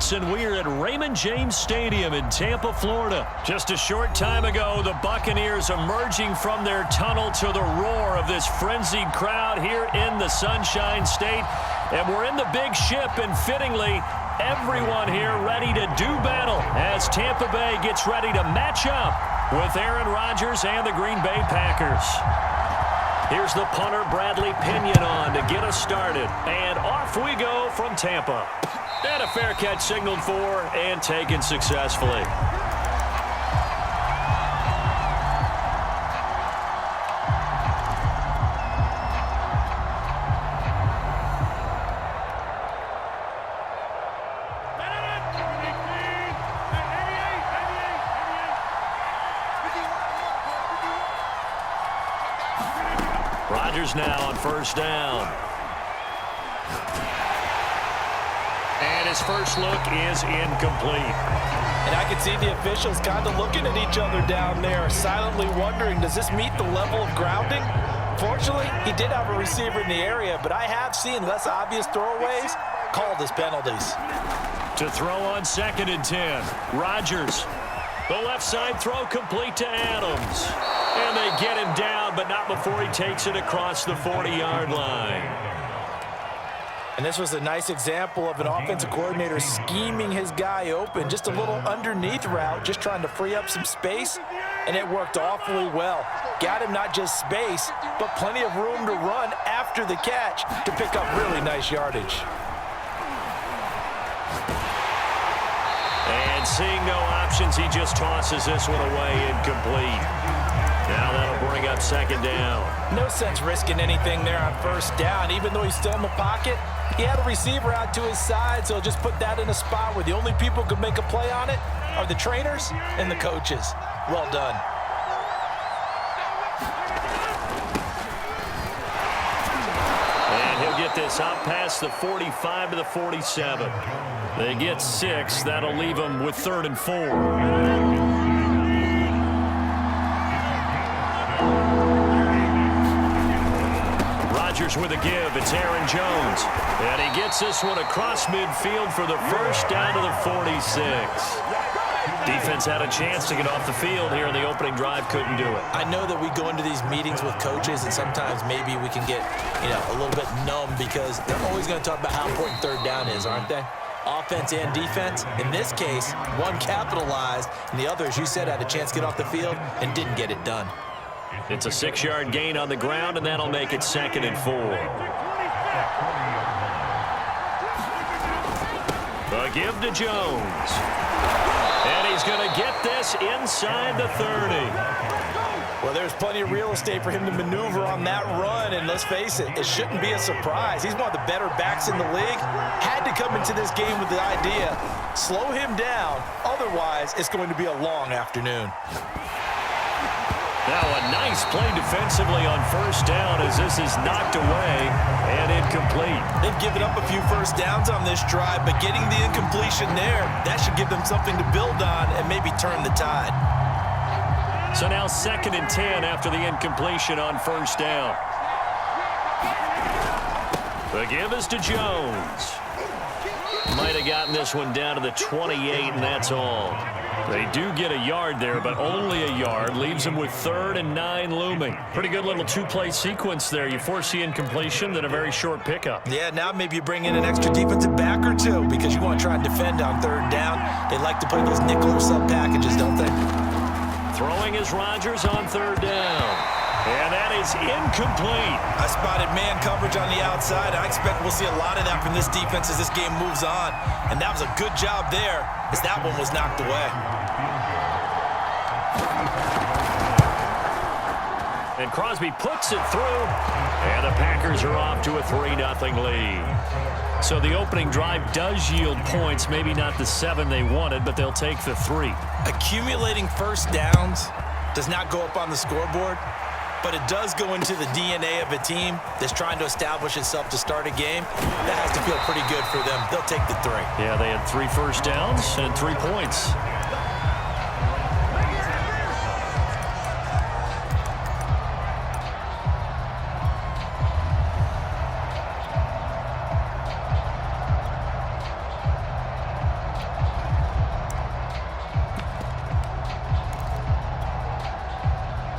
Sports, and we are at Raymond James Stadium in Tampa, Florida. Just a short time ago, the Buccaneers emerging from their tunnel to the roar of this frenzied crowd here in the Sunshine State. And we're in the big ship, and fittingly, everyone here ready to do battle as Tampa Bay gets ready to match up with Aaron Rodgers and the Green Bay Packers. Here's the punter, Bradley Pinion, on to get us started. And off we go from Tampa. And a fair catch signaled for and taken successfully. Rodgers now on first down. And his first look is incomplete. And I can see the officials kind of looking at each other down there, silently wondering, does this meet the level of grounding? Fortunately, he did have a receiver in the area, but I have seen less obvious throwaways called as penalties. To throw on 2nd and 10, Rodgers. The left side throw complete to Adams. And they get him down, but not before he takes it across the 40-yard line. And this was a nice example of an offensive coordinator scheming his guy open. Just a little underneath route, just trying to free up some space, and it worked awfully well. Got him not just space, but plenty of room to run after the catch to pick up really nice yardage. And seeing no options, he just tosses this one away incomplete. Now that'll bring up 2nd down. No sense risking anything there on first down. Even though he's still in the pocket, he had a receiver out to his side, so just put that in a spot where the only people who could make a play on it are the trainers and the coaches. Well done. And he'll get this out past the 45 to the 47. They get 6. That'll leave them with 3rd and 4. Rodgers with a give. It's Aaron Jones. And he gets this one across midfield for the first down to the 46. Defense had a chance to get off the field here in the opening drive. Couldn't do it. I know that we go into these meetings with coaches, and sometimes maybe we can get, a little bit numb because they're always going to talk about how important 3rd down is, aren't they? Offense and defense. In this case, one capitalized, and the other, as you said, had a chance to get off the field and didn't get it done. It's a 6-yard gain on the ground, and that'll make it 2nd and 4. A give to Jones. And he's going to get this inside the 30. Well, there's plenty of real estate for him to maneuver on that run, and let's face it, it shouldn't be a surprise. He's one of the better backs in the league. Had to come into this game with the idea, slow him down, otherwise it's going to be a long afternoon. Now a nice play defensively on first down as this is knocked away and incomplete. They've given up a few first downs on this drive, but getting the incompletion there, that should give them something to build on and maybe turn the tide. So now 2nd and 10 after the incompletion on first down. The give is to Jones. Might have gotten this one down to the 28, and that's all. They do get a yard there, but only a yard. Leaves them with 3rd and 9 looming. Pretty good little 2-play sequence there. You force the incompletion, then a very short pickup. Yeah, now maybe you bring in an extra defensive back or two because you want to try and defend on 3rd down. They like to play those nickel or sub packages, don't they? Throwing is Rodgers on 3rd down. And that is incomplete. I spotted man coverage on the outside. I expect we'll see a lot of that from this defense as this game moves on. And that was a good job there as that one was knocked away. And Crosby puts it through. And the Packers are off to a 3-0 lead. So the opening drive does yield points. Maybe not the 7 they wanted, but they'll take the 3. Accumulating first downs does not go up on the scoreboard, but it does go into the DNA of a team that's trying to establish itself to start a game. That has to feel pretty good for them. They'll take the 3. Yeah, they had 3 first downs and 3 points.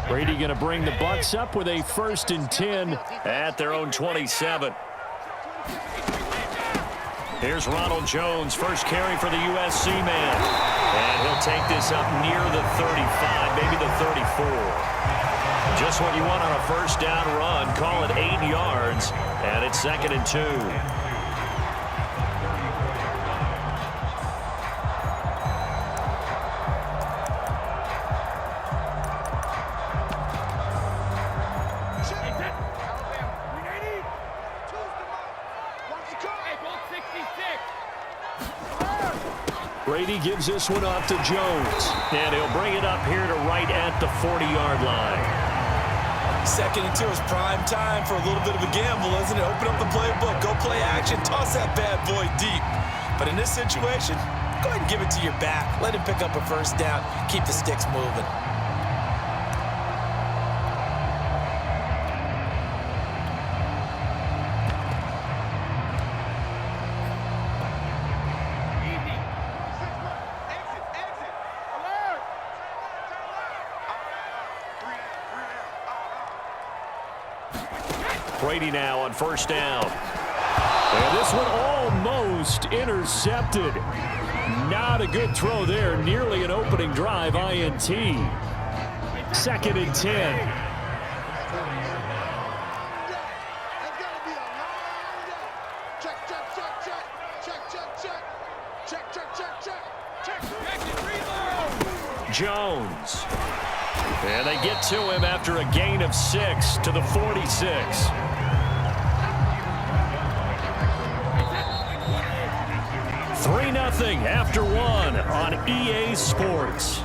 Brady going to bring the Bucs up with a 1st and 10 at their own 27. Here's Ronald Jones, first carry for the USC man. And he'll take this up near the 35, maybe the 34. Just what you want on a first down run. Call it 8 yards, and it's 2nd and 2. Brady gives this one off to Jones, and he'll bring it up here to right at the 40-yard line. 2nd and 2 is prime time for a little bit of a gamble, isn't it? Open up the playbook, go play action, toss that bad boy deep. But in this situation, go ahead and give it to your back. Let him pick up a first down, keep the sticks moving. Brady now on first down. And this one almost intercepted. Not a good throw there. Nearly an opening drive INT. 2nd and 10. Jones. And they get to him after a gain of 6 to the 46. Three 0 after 1 on EA Sports.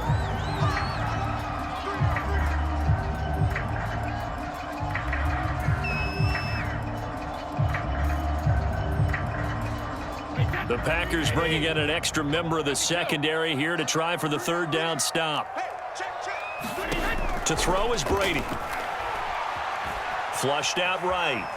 The Packers bringing in an extra member of the secondary here to try for the 3rd down stop. To throw is Brady. Flushed out right.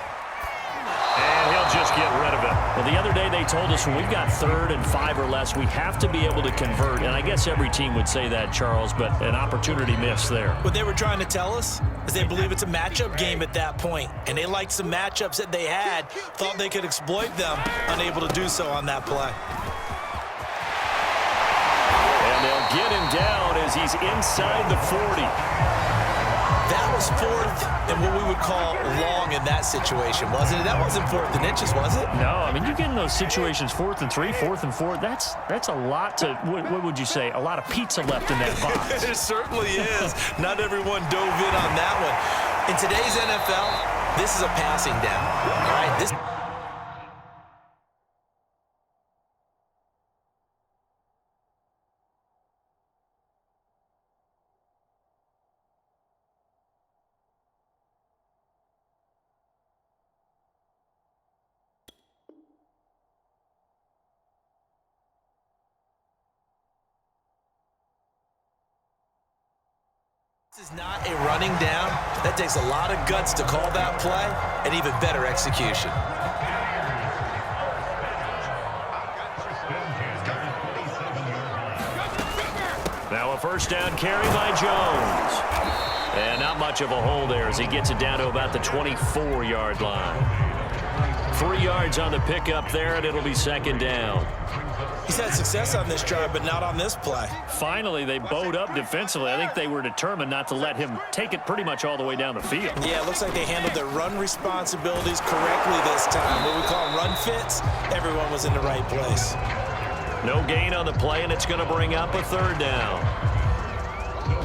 And he'll just get rid of it. Well, the other day they told us when we've got 3rd and 5 or less, we have to be able to convert. And I guess every team would say that, Charles, but an opportunity missed there. What they were trying to tell us is they believe it's a matchup game at that point. And they liked some matchups that they had, thought they could exploit them, unable to do so on that play. And they'll get him down as he's inside the 40. That was 4th and what we would call long in that situation, wasn't it? That wasn't 4th and inches, was it? No, I mean, you get in those situations 4th and 3, 4th and 4. That's a lot to, what would you say, a lot of pizza left in that box. It certainly is. Not everyone dove in on that one. In today's NFL, this is a passing down. All right, this... This is not a running down. That takes a lot of guts to call that play, and even better execution. Now a first down carry by Jones. And not much of a hole there as he gets it down to about the 24-yard line. 3 yards on the pickup there, and it'll be 2nd down. He's had success on this drive, but not on this play. Finally, they bowed up defensively. I think they were determined not to let him take it pretty much all the way down the field. Yeah, it looks like they handled their run responsibilities correctly this time. What we call run fits, everyone was in the right place. No gain on the play, and it's going to bring up a 3rd down.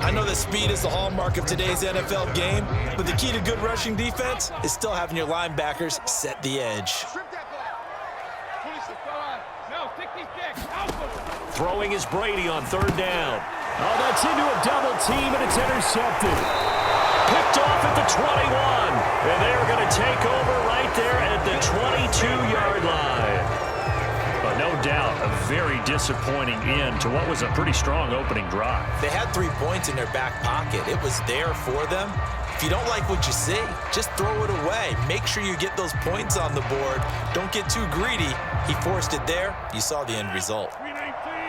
I know that speed is the hallmark of today's NFL game, but the key to good rushing defense is still having your linebackers set the edge. Throwing is Brady on 3rd down. Oh, that's into a double team, and it's intercepted. Picked off at the 21. And they're going to take over right there at the 22-yard line. But no doubt, a very disappointing end to what was a pretty strong opening drive. They had 3 points in their back pocket. It was there for them. If you don't like what you see, just throw it away. Make sure you get those points on the board. Don't get too greedy. He forced it there. You saw the end result.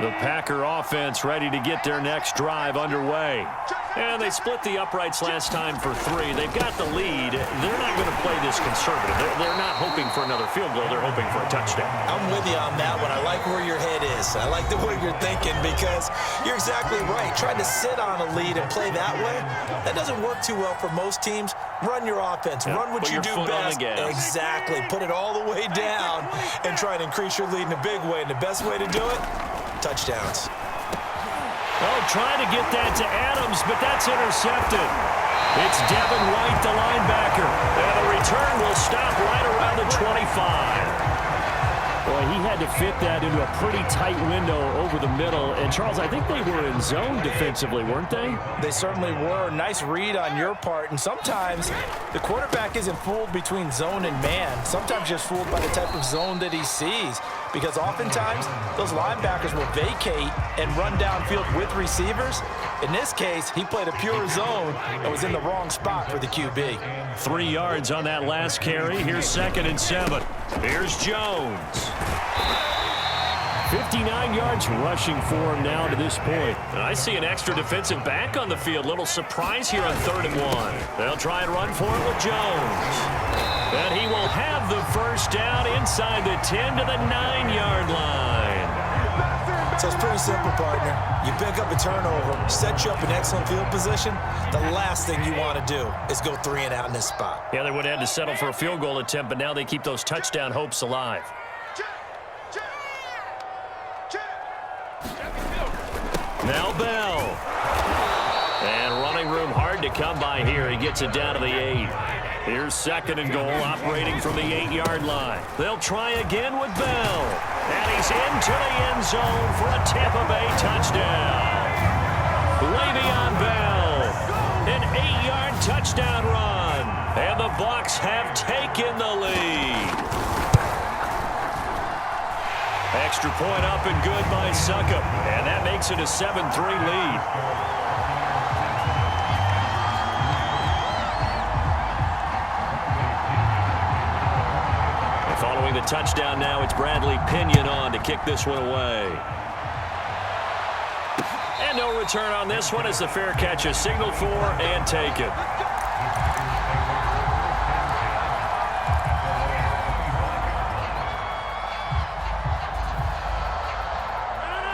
The Packer offense ready to get their next drive underway. And they split the uprights last time for 3. They've got the lead. They're not going to play this conservative. They're not hoping for another field goal. They're hoping for a touchdown. I'm with you on that one. I like where your head is. I like the way you're thinking because you're exactly right. Trying to sit on a lead and play that way, that doesn't work too well for most teams. Run your offense. Run what you do best. Exactly. Put it all the way down and try and increase your lead in a big way. And the best way to do it, touchdowns. Oh, trying to get that to Adams, but that's intercepted. It's Devin White, the linebacker. And the return will stop right around the 25. Boy, he had to fit that into a pretty tight window over the middle. And, Charles, I think they were in zone defensively, weren't they? They certainly were. Nice read on your part. And sometimes the quarterback isn't fooled between zone and man. Sometimes just fooled by the type of zone that he sees. Because oftentimes, those linebackers will vacate and run downfield with receivers. In this case, he played a pure zone and was in the wrong spot for the QB. 3 yards on that last carry. Here's 2nd and 7. Here's Jones. 59 yards rushing for him now to this point. And I see an extra defensive back on the field. Little surprise here on 3rd and 1. They'll try and run for it with Jones. And he will have the first down inside the 10 to the 9-yard line. So it's pretty simple, partner. You pick up a turnover, set you up in excellent field position. The last thing you want to do is go 3 and out in this spot. Yeah, they would have had to settle for a field goal attempt, but now they keep those touchdown hopes alive. Now Bell. And running room hard to come by here. He gets it down to the 8. Here's 2nd and goal, operating from the 8-yard line. They'll try again with Bell. And he's into the end zone for a Tampa Bay touchdown. Le'Veon Bell, an 8-yard touchdown run. And the Bucs have taken the lead. Extra point up and good by Succop. And that makes it a 7-3 lead. Following the touchdown now, it's Bradley Pinion on to kick this one away. And no return on this one as the fair catch is signaled for and taken.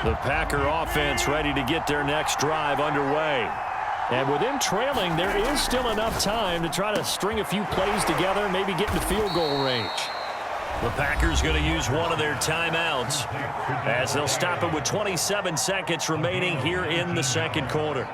The Packer offense ready to get their next drive underway. And with them trailing, there is still enough time to try to string a few plays together, maybe get into field goal range. The Packers going to use one of their timeouts as they'll stop it with 27 seconds remaining here in the 2nd quarter.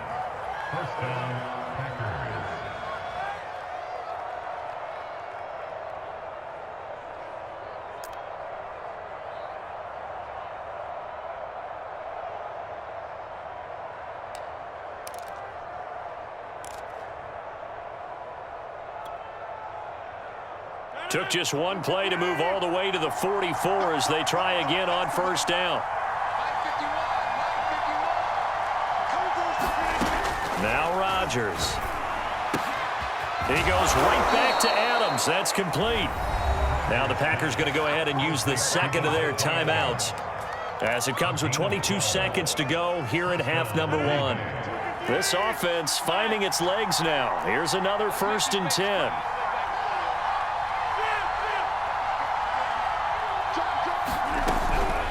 Took just one play to move all the way to the 44 as they try again on 1st down. Now Rodgers. He goes right back to Adams. That's complete. Now the Packers going to go ahead and use the 2nd of their timeouts as it comes with 22 seconds to go here in half number 1. This offense finding its legs now. Here's another 1st and 10.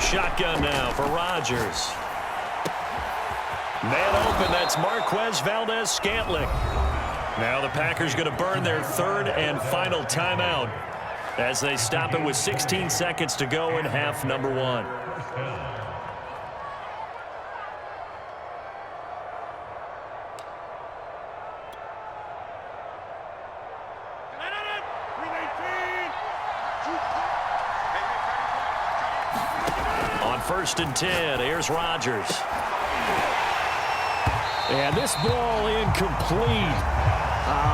Shotgun now for Rodgers. Man open, that's Marquez Valdes-Scantling. Now the Packers going to burn their 3rd and final timeout as they stop it with 16 seconds to go in half number 1. On 1st and 10, here's Rodgers. And this ball incomplete.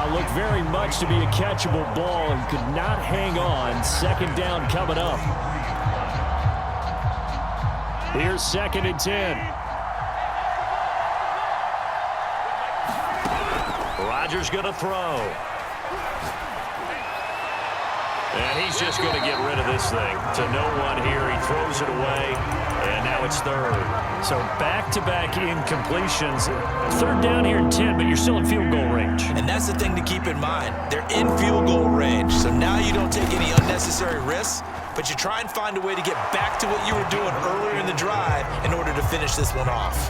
Looked very much to be a catchable ball and could not hang on. 2nd down coming up. Here's 2nd and 10. Rodgers going to throw. And he's just going to get rid of this thing to no one here. He throws it away, And now it's third. So back-to-back incompletions. Third down here and 10, but you're still in field goal range. And that's the thing to keep in mind. They're in field goal range, so now you don't take any unnecessary risks, but you try and find a way to get back to what you were doing earlier in the drive in order to finish this one off.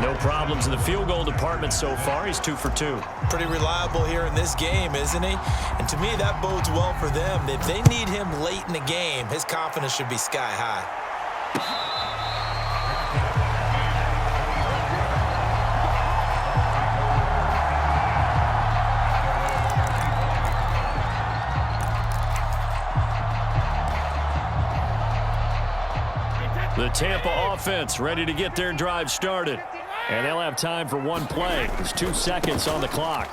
No problems in the field goal department so far. He's 2 for 2. Pretty reliable here in this game, isn't he? And to me, that bodes well for them. If they need him late in the game, his confidence should be sky high. The Tampa offense ready to get their drive started. And they'll have time for one play. There's 2 seconds on the clock.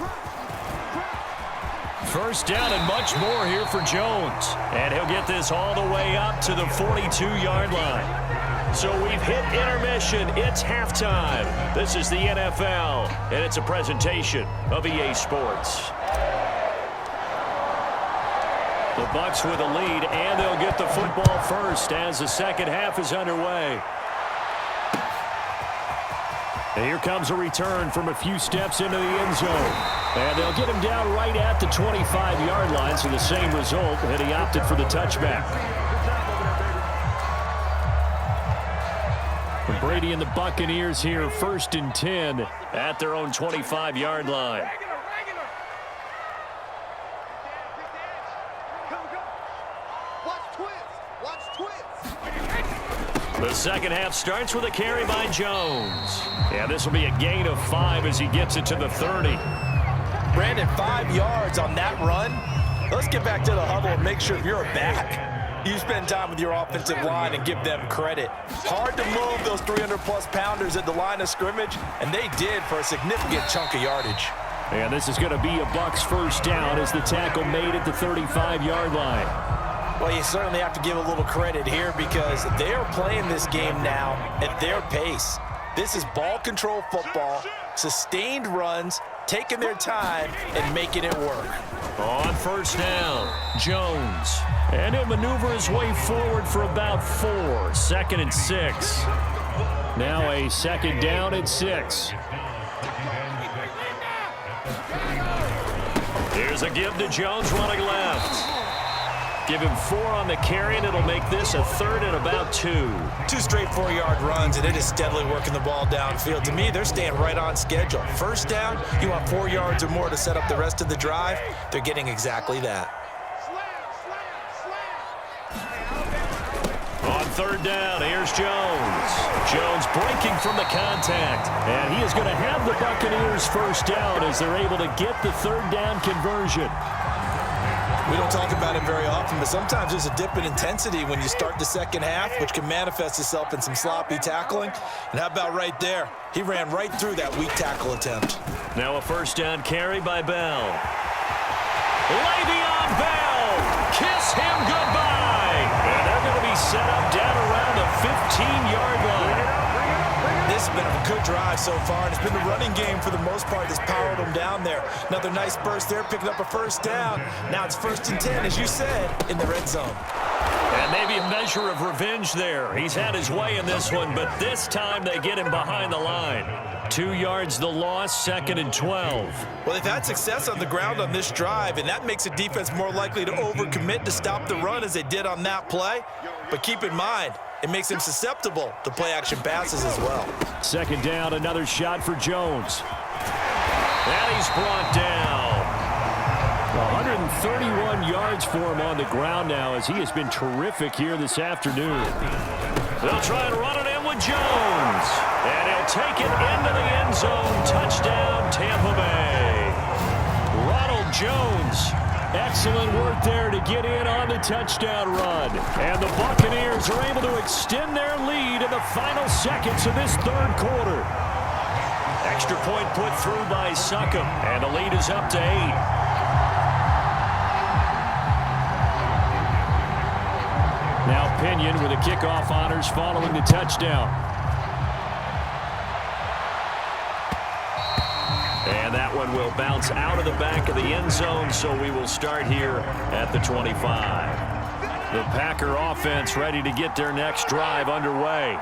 First down and much more here for Jones. And he'll get this all the way up to the 42-yard line. So we've hit intermission. It's halftime. This is the NFL, and it's a presentation of EA Sports. The Bucs with a lead, and they'll get the football first as the second half is underway. And here comes a return from a few steps into the end zone. And they'll get him down right at the 25-yard line, so the same result, and he opted for the touchback. Brady and the Buccaneers here, 1st and 10 at their own 25-yard line. The second half starts with a carry by Jones. Yeah, this will be a gain of 5 as he gets it to the 30. Brandon, 5 yards on that run. Let's get back to the huddle and make sure you're back. You spend time with your offensive line and give them credit. Hard to move those 300-plus pounders at the line of scrimmage, and they did for a significant chunk of yardage. And this is going to be a Bucs first down as the tackle made at the 35-yard line. Well, you certainly have to give a little credit here because they are playing this game now at their pace. This is ball control football, sustained runs, taking their time and making it work. On first down, Jones. And he'll maneuver his way forward for about 4. 2nd and 6. Now a 2nd down and 6. Here's a give to Jones running left. Give him 4 on the carry, and it'll make this a 3rd and about 2. 2 straight 4-yard runs, and it is steadily working the ball downfield. To me, they're staying right on schedule. First down, you want 4 yards or more to set up the rest of the drive. They're getting exactly that. On 3rd down, here's Jones. Jones breaking from the contact, and he is going to have the Buccaneers first down as they're able to get the 3rd down conversion. We don't talk about it very often, but sometimes there's a dip in intensity when you start the second half, which can manifest itself in some sloppy tackling. And how about right there? He ran right through that weak tackle attempt. Now a first down carry by Bell. Le'Veon Bell! Kiss him goodbye! And they're going to be set up down around the 15-yard line. This has been a good drive so far, and it's been the running game for the most part that's powered them down there. Another nice burst there, picking up a first down. Now it's 1st and 10, as you said, in the red zone. And maybe a measure of revenge there. He's had his way in this one, but this time they get him behind the line. 2 yards the loss, 2nd and 12. Well, they've had success on the ground on this drive, and that makes a defense more likely to overcommit to stop the run as they did on that play. But keep in mind, it makes them susceptible to play-action passes as well. 2nd down, another shot for Jones. And he's brought down. 131 yards for him on the ground now as he has been terrific here this afternoon. They'll try and run it in with Jones. And he'll take it into the end zone. Touchdown, Tampa Bay. Ronald Jones. Excellent work there to get in on the touchdown run. And the Buccaneers are able to extend their lead in the final seconds of this 3rd quarter. Extra point put through by Succop, and the lead is up to 8. Now Pinion with the kickoff honors following the touchdown. And that one will bounce out of the back of the end zone, so we will start here at the 25. The Packer offense ready to get their next drive underway.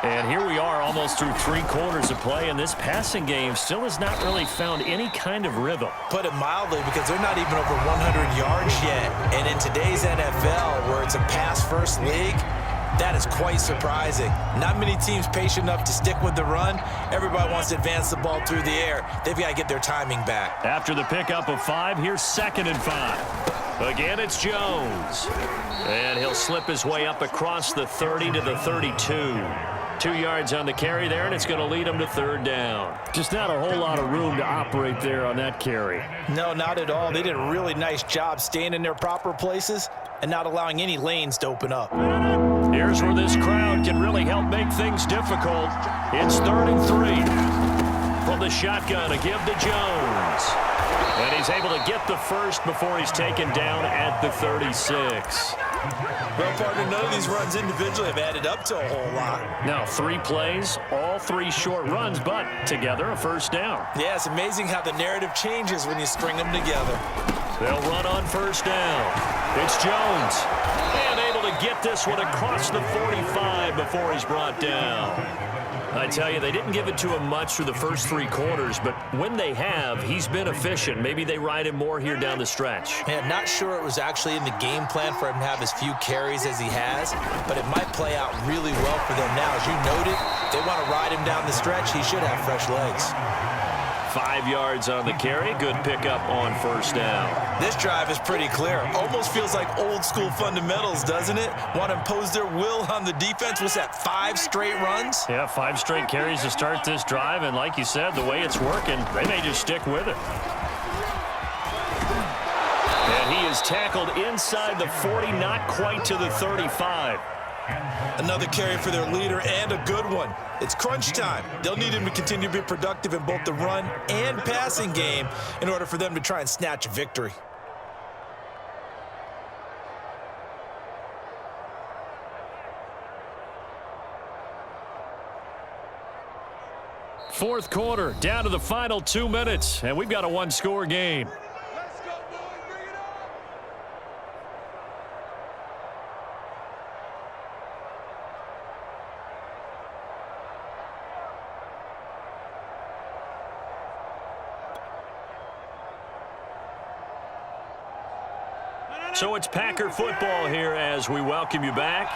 And here we are almost through 3 quarters of play, and this passing game still has not really found any kind of rhythm. Put it mildly, because they're not even over 100 yards yet. And in today's NFL, where it's a pass-first league, that is quite surprising. Not many teams patient enough to stick with the run. Everybody wants to advance the ball through the air. They've got to get their timing back. After the pickup of 5, here's 2nd and 5. Again, it's Jones. And he'll slip his way up across the 30 to the 32. 2 yards on the carry there, and it's going to lead him to 3rd down. Just not a whole lot of room to operate there on that carry. No, not at all. They did a really nice job staying in their proper places and not allowing any lanes to open up. Here's where this crowd can really help make things difficult. It's 3rd and 3. From the shotgun, a give to Jones. And he's able to get the first before he's taken down at the 36. Well, partner, none of these runs individually have added up to a whole lot. Now 3 plays, all 3 short runs, but together a 1st down. Yeah, it's amazing how the narrative changes when you string them together. They'll run on 1st down. It's Jones. And able to get this one across the 45 before he's brought down. I tell you, they didn't give it to him much through the first 3 quarters, but when they have, he's been efficient. Maybe they ride him more here down the stretch. Yeah, not sure it was actually in the game plan for him to have as few carries as he has, but it might play out really well for them now. As you noted, they want to ride him down the stretch. He should have fresh legs. 5 yards on the carry. Good pickup on 1st down. This drive is pretty clear. Almost feels like old school fundamentals, doesn't it? Want to impose their will on the defense. What's that, 5 straight runs? Yeah, 5 straight carries to start this drive, and like you said, the way it's working, they may just stick with it. And he is tackled inside the 40, not quite to the 35. Another carry for their leader, and a good one. It's crunch time. They'll need him to continue to be productive in both the run and passing game in order for them to try and snatch a victory. Fourth quarter, down to the final 2 minutes, and we've got a 1-score game. So it's Packer football here as we welcome you back.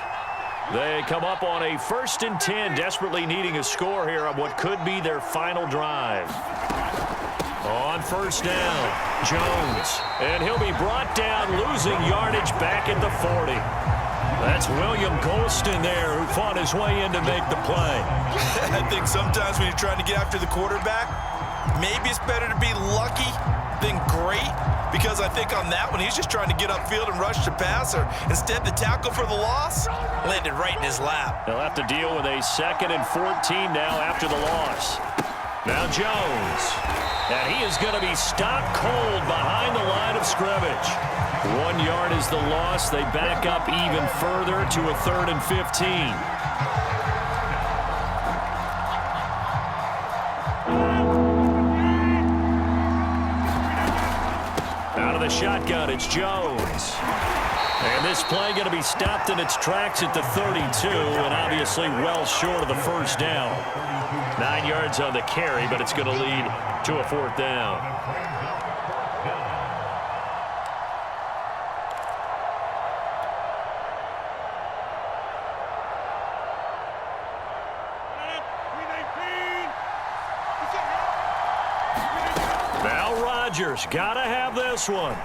They come up on a 1st and 10, desperately needing a score here on what could be their final drive. On 1st down, Jones. And he'll be brought down, losing yardage back at the 40. That's William Golston there, who fought his way in to make the play. I think sometimes when you're trying to get after the quarterback, maybe it's better to be lucky than great, because I think on that one, he's just trying to get upfield and rush the passer. Instead, the tackle for the loss landed right in his lap. They'll have to deal with a 2nd and 14 now after the loss. Now Jones. And he is going to be stopped cold behind the line of scrimmage. 1 yard is the loss. They back up even further to a 3rd and 15. The shotgun, it's Jones. And this play going to be stopped in its tracks at the 32, and obviously well short of the 1st down. 9 yards on the carry, but it's going to lead to a 4th down. Now Rodgers got to have this one.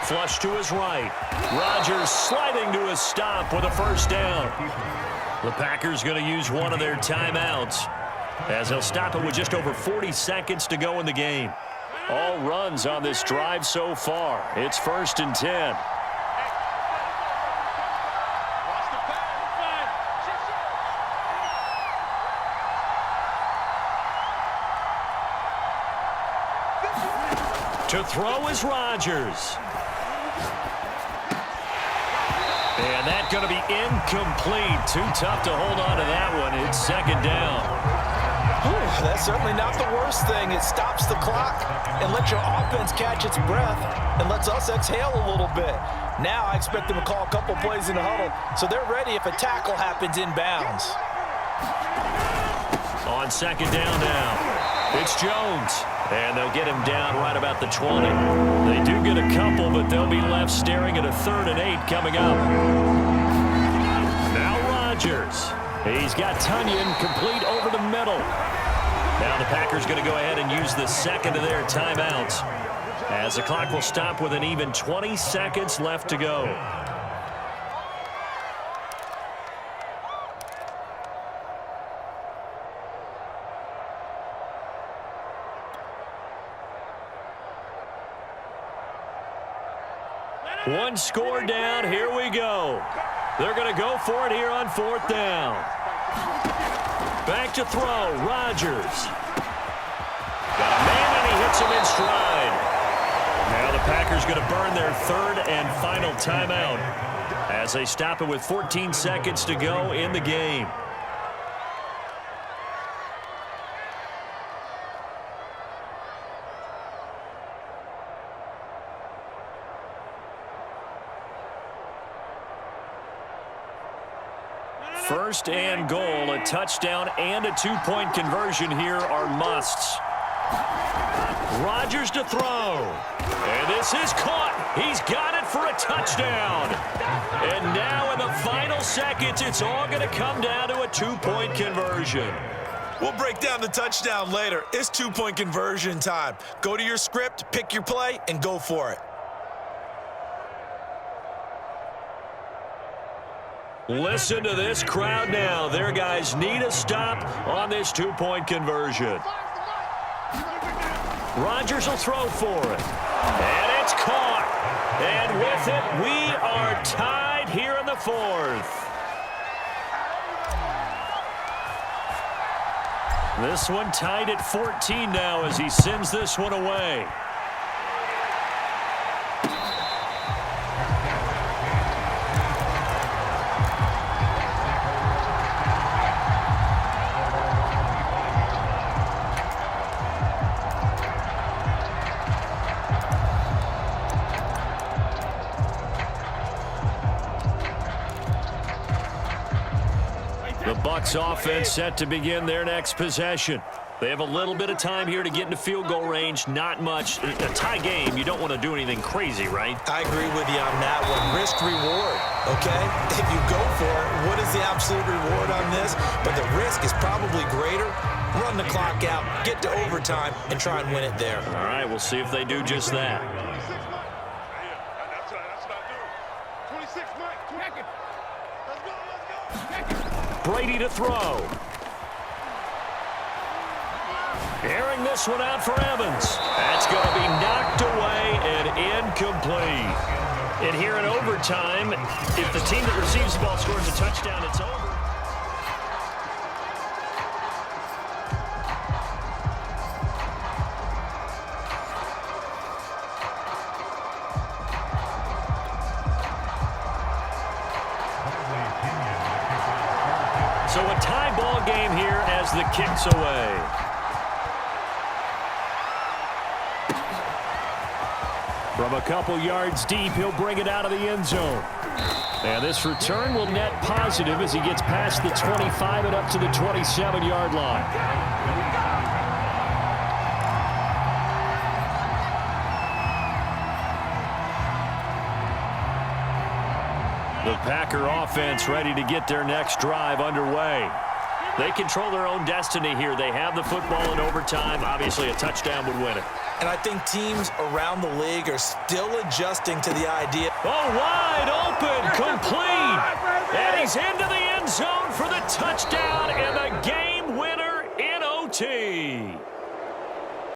Flush to his right. Rodgers sliding to his stop with a 1st down. The Packers going to use one of their timeouts, as they'll stop it with just over 40 seconds to go in the game. All runs on this drive so far. It's 1st and 10. To throw is Rodgers. And that's going to be incomplete. Too tough to hold on to that one. It's 2nd down. That's certainly not the worst thing. It stops the clock and lets your offense catch its breath and lets us exhale a little bit. Now I expect them to call a couple plays in the huddle so they're ready if a tackle happens inbounds. On second down now, it's Jones. And they'll get him down right about the 20. They do get a couple, but they'll be left staring at a 3rd and 8 coming up. Now Rodgers. He's got Tunyon complete over the middle. Now the Packers going to go ahead and use the second of their timeouts, as the clock will stop with an even 20 seconds left to go. One score down. Here we go. They're going to go for it here on 4th down. Back to throw. Rodgers. Got a man, and he hits him in stride. Now the Packers going to burn their 3rd and final timeout as they stop it with 14 seconds to go in the game. First and goal, a touchdown and a 2-point conversion here are musts. Rodgers to throw. And this is caught. He's got it for a touchdown. And now in the final seconds, it's all going to come down to a 2-point conversion. We'll break down the touchdown later. It's 2-point conversion time. Go to your script, pick your play, and go for it. Listen to this crowd now. Their guys need a stop on this 2-point conversion. Rodgers will throw for it. And it's caught. And with it, we are tied here in the 4th. This one tied at 14 now as he sends this one away. The Bucs offense set to begin their next possession. They have a little bit of time here to get into field goal range. Not much. A tie game, you don't want to do anything crazy, right? I agree with you on that one. Risk reward, okay? If you go for it, what is the absolute reward on this? But the risk is probably greater. Run the clock out, get to overtime, and try and win it there. All right, we'll see if they do just that. Brady to throw. Airing this one out for Evans. That's going to be knocked away and incomplete. And here in overtime, if the team that receives the ball scores a touchdown, it's over. So a tie ball game here as the kick's away. From a couple yards deep, he'll bring it out of the end zone. And this return will net positive as he gets past the 25 and up to the 27-yard line. The Packer offense ready to get their next drive underway. They control their own destiny here. They have the football in overtime. Obviously, a touchdown would win it. And I think teams around the league are still adjusting to the idea. Oh, wide open, complete. And he's into the end zone for the touchdown and the game winner in OT.